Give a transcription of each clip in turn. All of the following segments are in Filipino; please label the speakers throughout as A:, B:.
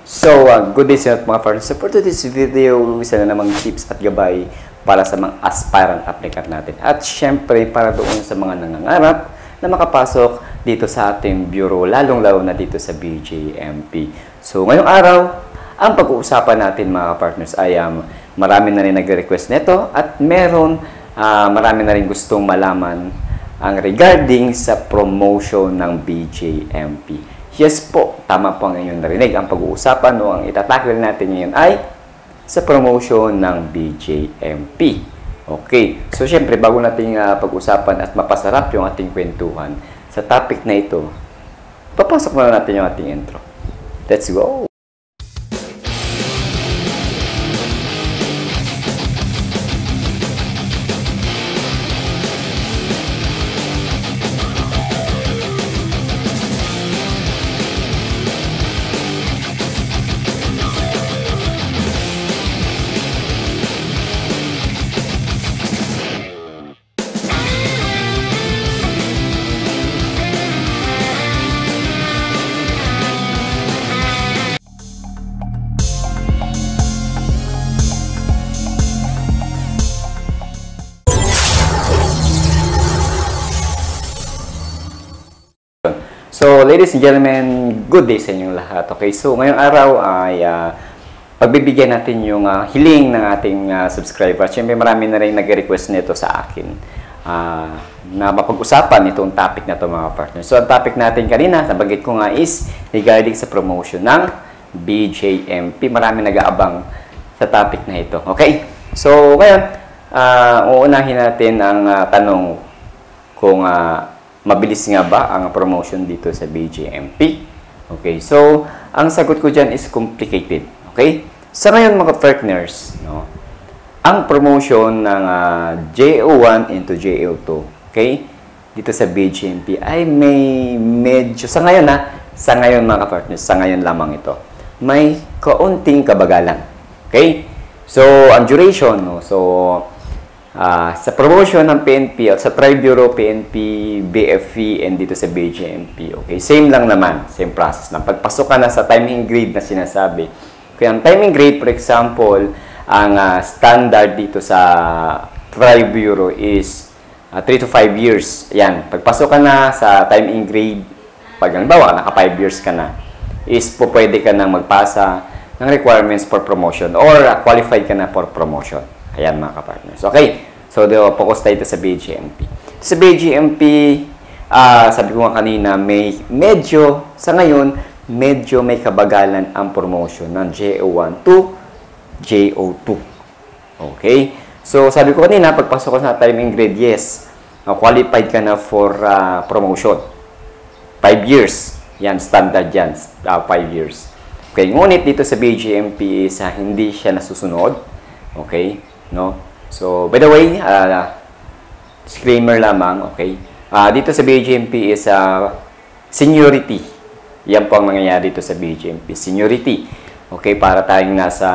A: Good day sa mga partners. So, for today's video, isa na namang tips at gabay para sa mga aspirant applicant natin. At syempre, para doon sa mga nangangarap na makapasok dito sa ating bureau, lalong-lalo na dito sa BJMP. So, ngayong araw, ang pag-uusapan natin mga partners ay marami na rin nag-request nito at marami na rin gustong malaman ang regarding sa promotion ng BJMP. Yes po, tama po ang inyong narinig. Ang pag-uusapan o ang itatakil natin ngayon ay sa promotion ng BJMP. Okay, so syempre bago natin pag-usapan at mapasarap yung ating kwentuhan sa topic na ito, papasok na natin yung ating intro. Let's go! So, ladies and gentlemen, good day sa inyong lahat. Okay, so ngayong araw ay pagbibigyan natin yung hiling ng ating subscriber. Siyempre, marami na rin nag-request nito sa akin na mapag-usapan itong topic na ito mga partners. So, ang topic natin kanina, nabanggit ko nga is regarding sa promotion ng BJMP. Marami nag-aabang sa topic na ito. Okay, so ngayon, uunahin natin ang tanong kung mabilis nga ba ang promotion dito sa BJMP? Okay, so ang sagot ko dyan is complicated. Okay? Sa ngayon mga partners, no, ang promotion ng JO1 into JO2, okay, dito sa BJMP ay may medyo, sa ngayon mga partners, sa ngayon lamang ito, may kaunting kabagalan. Okay? So, ang duration, no, so, sa promotion ng PNP at sa Tri-Bureau, PNP, BFP, and dito sa BJMP, okay, same lang naman, same process lang. Pagpasok ka na sa timing grade na sinasabi, kaya ang timing grade, for example, ang standard dito sa Tri-Bureau is 3 to 5 years. Yan, pagpasok ka na sa timing grade, pag halimbawa, naka 5 years ka na, is pwede ka nang magpasa ng requirements for promotion or qualified ka na for promotion. Ayan mga kapartners. Okay. So, focus tayo sa BJMP. Sa BJMP, sabi ko nga kanina, sa ngayon, medyo may kabagalan ang promotion ng JO1 to JO2. Okay. So, sabi ko kanina, pagpasok ko sa timing grade, yes, qualified ka na for promotion. 5 years. Yan, standard yan. 5 years. Okay. Ngunit dito sa BJMP is hindi siya nasusunod. Okay. No? So, by the way, disclaimer lamang, okay? Dito sa BJMP is seniority. Yan po ang nangyayari dito sa BJMP. Seniority. Okay, para tayong nasa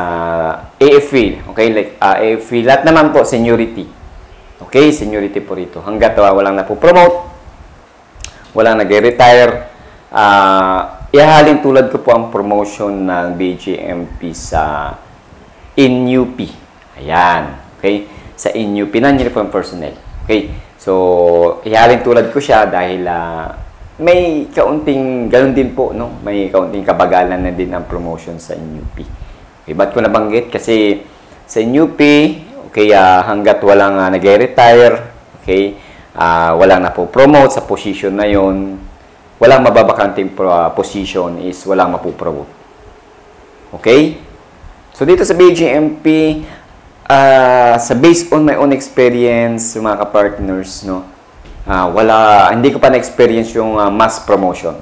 A: AFP. Okay, like AFP. Lahat naman po, seniority. Okay, seniority po rito. Hanggat walang napopromote, walang nag-retire, ihahalin tulad ko po ang promotion ng BJMP sa INUP. Ayan. Okay? Sa INUP, non-uniform personnel. Okay? So, ihalin tulad ko siya dahil may kaunting, ganun din po, no? May kaunting kabagalan na din ang promotion sa INUP. Okay? Ba't ko nabanggit? Kasi sa INUP, okay, hanggat walang nag-retire, okay, walang napopromote sa position na yon, walang mababakanting position is walang mapopromote. Okay? So, dito sa BJMP, based on my own experience, mga ka-partners, no, hindi ko pa na-experience yung mass promotion.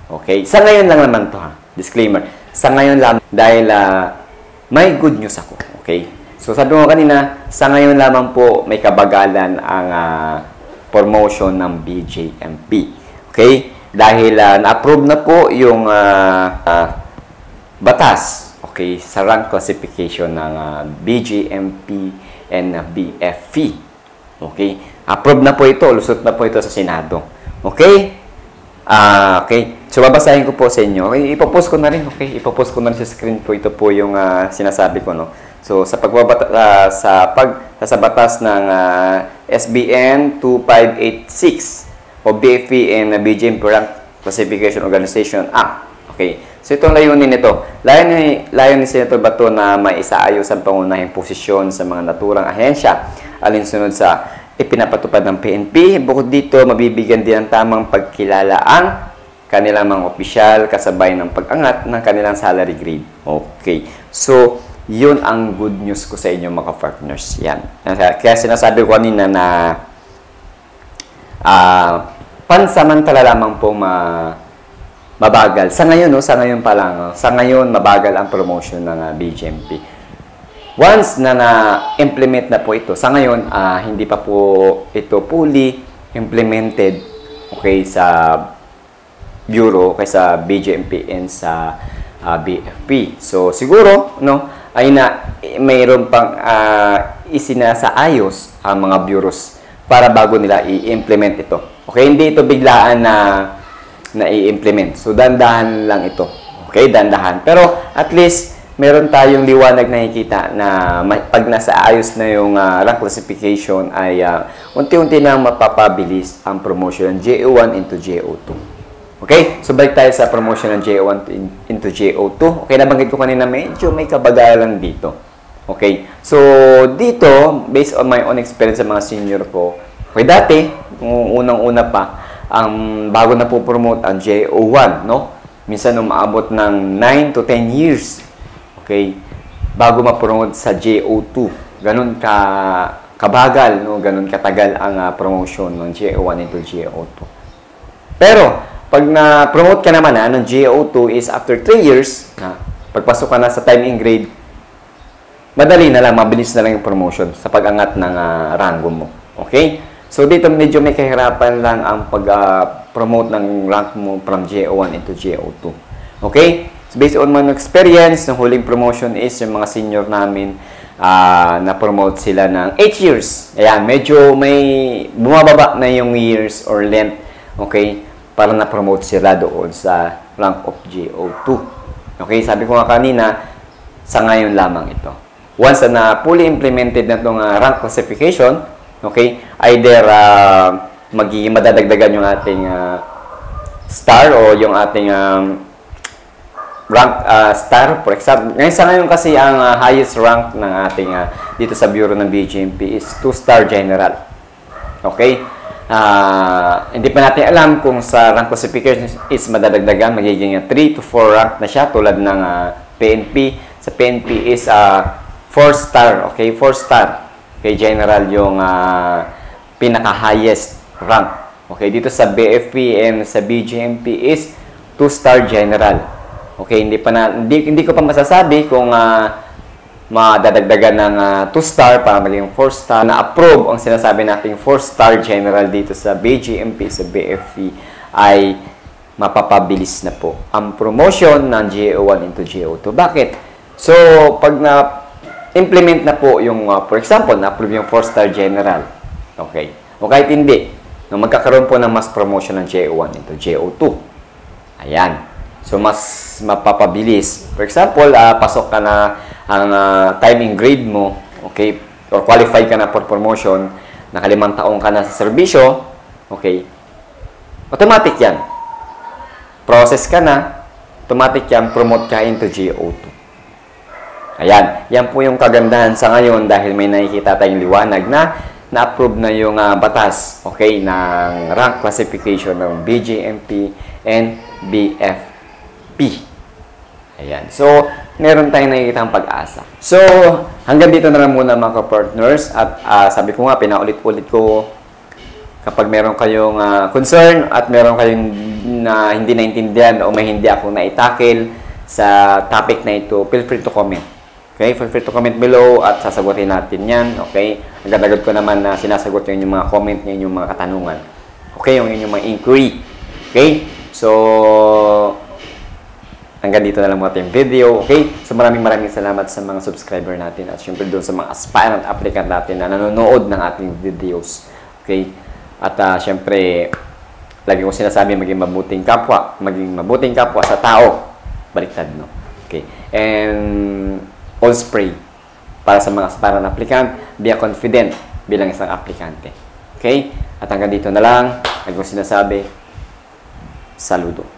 A: Okay? Sa ngayon lang naman to, ha? Disclaimer. Sa ngayon lang, dahil may good news ako. Okay? So, sabi ko kanina, sa ngayon lamang po may kabagalan ang promotion ng BJMP. Okay? Dahil na-approve na po yung batas, okay, sa rank classification ng BJMP and BFP. Okay? Approve na po ito, lusot na po ito sa Senado. Okay? Okay. So, babasahin ko po sa inyo. Okay, ipopost ko na rin. Okay, ipopost ko na rin sa screen ko. Ito po yung sinasabi ko, no? So, sa sa batas ng SBN 2586 o BFP and BGMP Rank Classification Organization Act. Okay. So, itong layunin nito. Layunin Senator Bato na maisaayos ang pangunahing posisyon sa mga naturang ahensya alinsunod sa ipinapatupad ng PNP. Bukod dito, mabibigyan din ng tamang pagkilala ang kanilang mga opisyal kasabay ng pag-angat ng kanilang salary grade. Okay. So, yun ang good news ko sa inyo mga partners. Yan. Kaya sinasabi ko kanina na pansamantala lamang po mabagal. Sa ngayon, no? Sa ngayon pa lang. Sa ngayon, mabagal ang promotion ng BGMP. Once na na-implement na po ito, sa ngayon, hindi pa po ito fully implemented, okay, sa Bureau, kay sa BGMP and sa BFP. So, siguro, no, ay mayroon pang isinasaayos ang mga bureaus para bago nila i-implement ito. Okay, hindi ito biglaan na i-implement. So, dandahan lang ito. Okay, dandahan. Pero, at least, meron tayong liwanag na nakikita na pag nasa ayos na yung rank classification ay unti-unti na mapapabilis ang promotion ng JO1 into JO2. Okay? So, balik tayo sa promotion ng JO1 into JO2. Okay, nabanggit ko kanina medyo may kabagalan dito. Okay? So, dito, based on my own experience sa mga senior ko, okay, dati, unang-una pa, bago na po promote ang JO1, no? Minsan umaabot ng 9 to 10 years. Okay? Bago ma-promote sa JO2. Ganun kabagal, no? Ganun katagal ang promotion ng JO1 into JO2. Pero, pag na-promote ka naman ng JO2 is after 3 years, pagpasok ka na sa time and grade, madali na lang, mabilis na lang yung promotion sa pag-angat ng rango mo. Okay? So, dito medyo may kahirapan lang ang pag-promote ng rank mo from JO1 into JO2. Okay? So, based on my experience, ng huling promotion is yung mga senior namin, na-promote sila ng 8 years. Ayan, medyo may bumababa na yung years or length. Okay? Para na-promote sila doon sa rank of JO2. Okay, sabi ko nga kanina, sa ngayon lamang ito. Once na fully implemented na itong rank classification, okay, either magiging madadagdagan yung ating star o yung ating rank star. For example, ngayon sa ngayon kasi ang highest rank ng ating dito sa Bureau ng BGMP is 2-star general. Okay? Hindi pa natin alam kung sa rank classification is madadagdagan, magiging 3 to 4 rank na siya tulad ng PNP. Sa PNP is 4-star, okay? 4-star. Okay, general yung pinaka-highest rank. Okay, dito sa BFP and sa BGMP is 2-star general. Okay, hindi ko pa masasabi kung madadagdagan ng 2-star para maging 4-star. Na-approve ang sinasabi nating 4-star general dito sa BGMP, sa BFP, ay mapapabilis na po ang promotion ng JO1 into JO2. Bakit? So, pag na-implement na po yung, for example, na-approve yung 4-star general, okay, o kahit hindi, magkakaroon po ng mas promotion ng JO1 into JO2. Ayan. So, mas mapapabilis. For example, pasok ka na ang timing grade mo, okay, or qualified ka na for promotion, naka-5 taong ka na sa serbisyo, okay, automatic yan. Process ka na, automatic yan, promote ka into JO2. Ayan, yan po yung kagandahan sa ngayon dahil may nakikita tayong liwanag na na-approve na yung batas, okay, ng rank classification ng BGMP and BFP. Ayan. So, meron tayong nakikita ang pag-asa. So, hanggang dito na lang muna mga ka-partners. At sabi ko nga, pinaulit-ulit ko kapag meron kayong concern at meron kayong hindi naintindihan o may hindi ako na-tackle sa topic na ito, feel free to comment. Okay? Feel free to comment below at sasagutin natin yan. Okay? Agad-agad ko naman na sinasagot yung inyong mga comment, yung mga katanungan. Okay? Yung inyong mga inquiry. Okay? So, hanggang dito na lang mga ating video. Okay? So, maraming salamat sa mga subscriber natin at syempre doon sa mga aspirant applicant natin na nanonood ng ating videos. Okay? At syempre, Lagi ko sinasabi, maging mabuting kapwa sa tao. Baliktad, no? Okay. And all spray para sa mga aspirant applicant, be confident bilang isang aplikante. Okay? At hanggang dito na lang, lagi ko sinasabi, saludo.